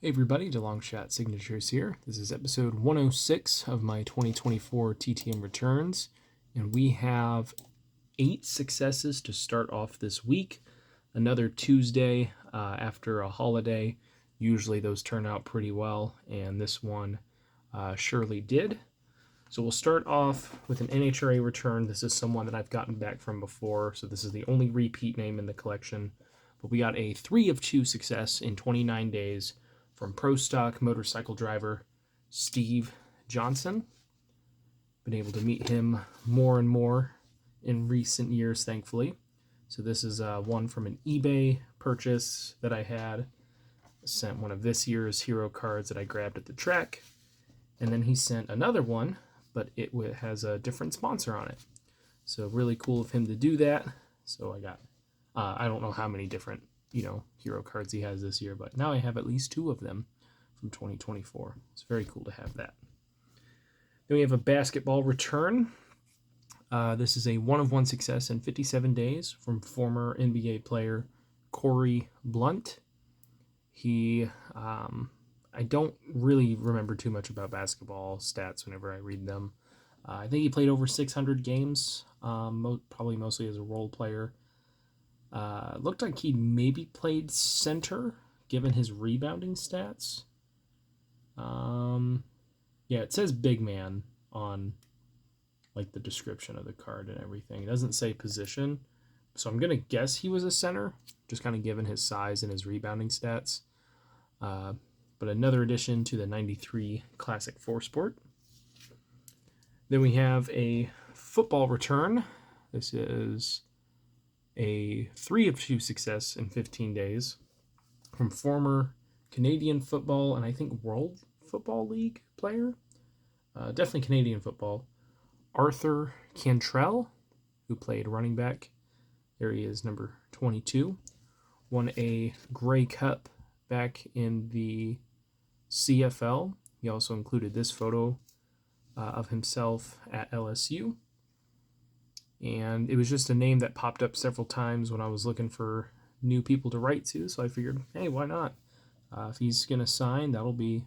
Hey everybody, DeLongshot Signatures here. This is episode 106 of my 2024 TTM returns, and we have 8 successes to start off this week. Another Tuesday after a holiday. Usually those turn out pretty well, and this one surely did. So we'll start off with an NHRA return. This is someone that I've gotten back from before, so this is the only repeat name in the collection. But we got a 3 of 2 success in 29 days from Pro Stock motorcycle driver Steve Johnson. Been able to meet him more and more in recent years, thankfully. So this is one from an eBay purchase that I had. Sent one of this year's hero cards that I grabbed at the track. And then he sent another one, but it has a different sponsor on it. So really cool of him to do that. So I got, I don't know how many different hero cards he has this year, but now I have at least 2 of them from 2024. It's very cool to have that. Then we have a basketball return. This is a 1 of 1 success in 57 days from former NBA player Corey Blunt. He, I don't really remember too much about basketball stats whenever I read them. I think he played over 600 games, probably mostly as a role player. Looked like he maybe played center, given his rebounding stats. Yeah, it says big man on like the description of the card and everything. It doesn't say position, so I'm gonna guess he was a center, just kind of given his size and his rebounding stats. But another addition to the 93 Classic 4 Sport. Then we have a football return. This is a 3 of 2 success in 15 days from former Canadian football and I think World Football League player, definitely Canadian football, Arthur Cantrell, who played running back. There he is, number 22. Won a Grey Cup back in the CFL. He also included this photo of himself at LSU. And it was just a name that popped up several times when I was looking for new people to write to, so I figured, hey, why not? If he's going to sign, that'll be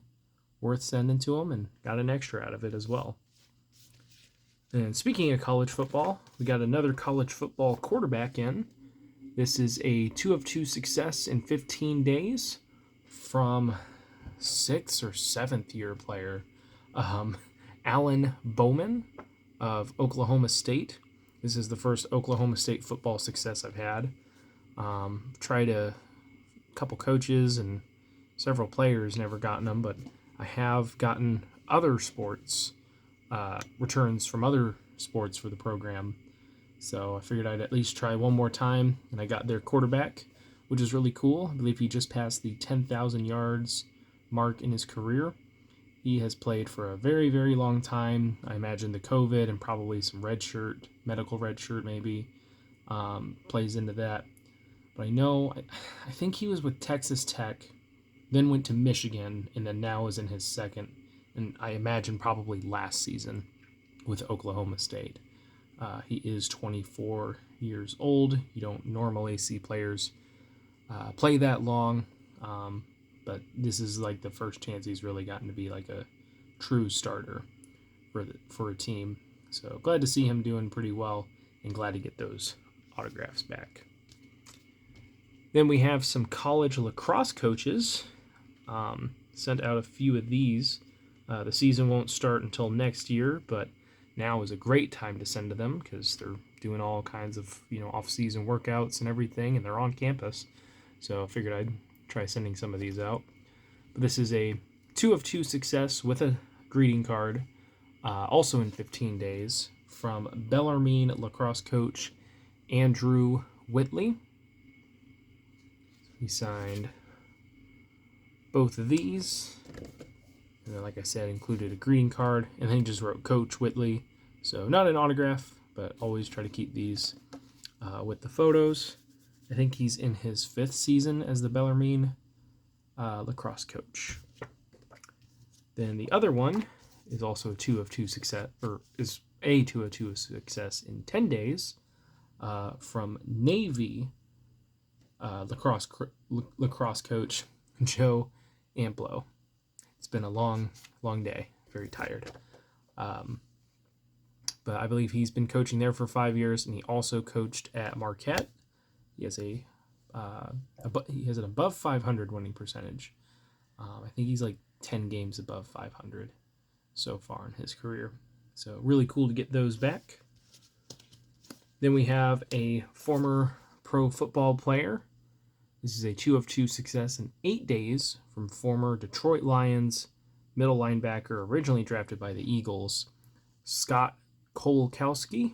worth sending to him, and got an extra out of it as well. And speaking of college football, we got another college football quarterback in. This is a 2 of 2 success in 15 days from 6th or 7th year player, Alan Bowman of Oklahoma State. This is the first Oklahoma State football success I've had. Tried a couple coaches and several players, never gotten them, but I have gotten other sports returns from other sports for the program. So I figured I'd at least try one more time, and I got their quarterback, which is really cool. I believe he just passed the 10,000 yards mark in his career. He has played for a very, very long time. I imagine the COVID and probably some medical red shirt maybe, plays into that. But I think he was with Texas Tech, then went to Michigan, and then now is in his second, and I imagine probably last season with Oklahoma State. He is 24 years old. You don't normally see players play that long, but this is like the first chance he's really gotten to be like a true starter for a team. So glad to see him doing pretty well, and glad to get those autographs back. Then we have some college lacrosse coaches. Sent out a few of these. The season won't start until next year, but now is a great time to send to them because they're doing all kinds of off-season workouts and everything, and they're on campus. So I figured I'd try sending some of these out. But this is a 2 of 2 success with a greeting card, also in 15 days, from Bellarmine lacrosse coach Andrew Whitley. He signed both of these, and then, like I said, included a greeting card, and then he just wrote Coach Whitley. So not an autograph, but always try to keep these with the photos. I think he's in his 5th season as the Bellarmine lacrosse coach. Then the other one is also a 2 of 2 success, or is a 2 of 2 success in 10 days from Navy lacrosse coach Joe Amplo. It's been a long day. Very tired. But I believe he's been coaching there for 5 years, and he also coached at Marquette. He has an above 500 winning percentage. I think he's like 10 games above 500 so far in his career. So really cool to get those back. Then we have a former pro football player. This is a 2 of 2 success in 8 days from former Detroit Lions middle linebacker, originally drafted by the Eagles, Scott Kolkowski.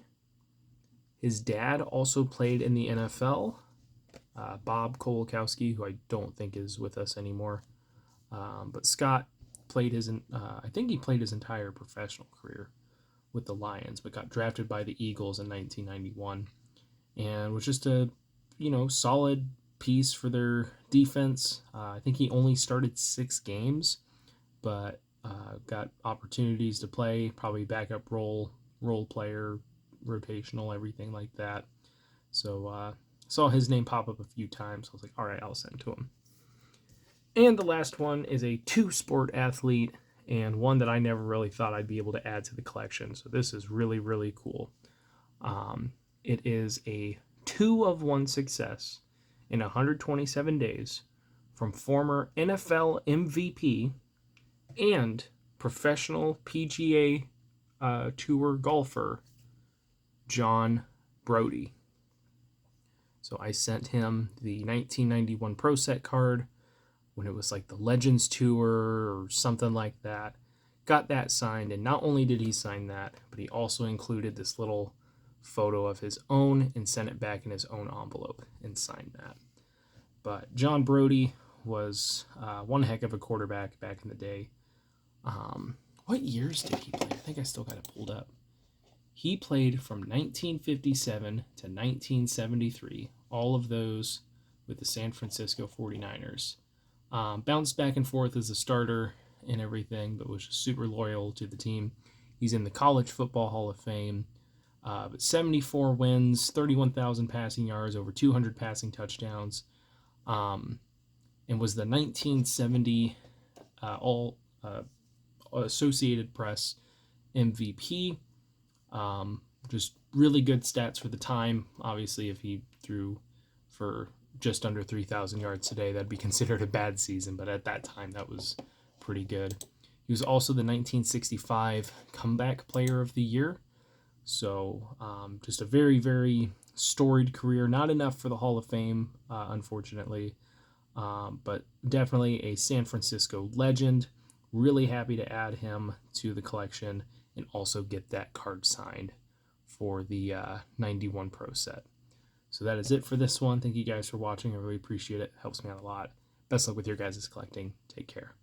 His dad also played in the NFL, Bob Kolkowski, who I don't think is with us anymore. But Scott played I think he played his entire professional career with the Lions, but got drafted by the Eagles in 1991, and was just a, solid piece for their defense. I think he only started 6 games, but got opportunities to play, probably backup role player, rotational, everything like that. So saw his name pop up a few times. I was like, all right, I'll send to him. And the last one is a 2-sport athlete, and one that I never really thought I'd be able to add to the collection. So this is really, really cool. It is a 2 of 1 success in 127 days from former NFL MVP and professional PGA Tour golfer John Brody. So I sent him the 1991 Pro Set card when it was like the Legends Tour or something like that. Got that signed, and not only did he sign that, but he also included this little photo of his own and sent it back in his own envelope and signed that. But John Brody was one heck of a quarterback back in the day. What years did he play? I think I still got it pulled up. He played from 1957 to 1973, all of those with the San Francisco 49ers. Bounced back and forth as a starter and everything, but was just super loyal to the team. He's in the College Football Hall of Fame. But 74 wins, 31,000 passing yards, over 200 passing touchdowns, and was the 1970 All Associated Press MVP. Just really good stats for the time. Obviously, if he threw for just under 3,000 yards today, that'd be considered a bad season, but at that time, that was pretty good. He was also the 1965 Comeback Player of the Year. So just a very, very storied career. Not enough for the Hall of Fame, unfortunately, but definitely a San Francisco legend. Really happy to add him to the collection and also get that card signed for the 91 Pro set. So that is it for this one. Thank you guys for watching. I really appreciate it. Helps me out a lot. Best luck with your guys' collecting. Take care.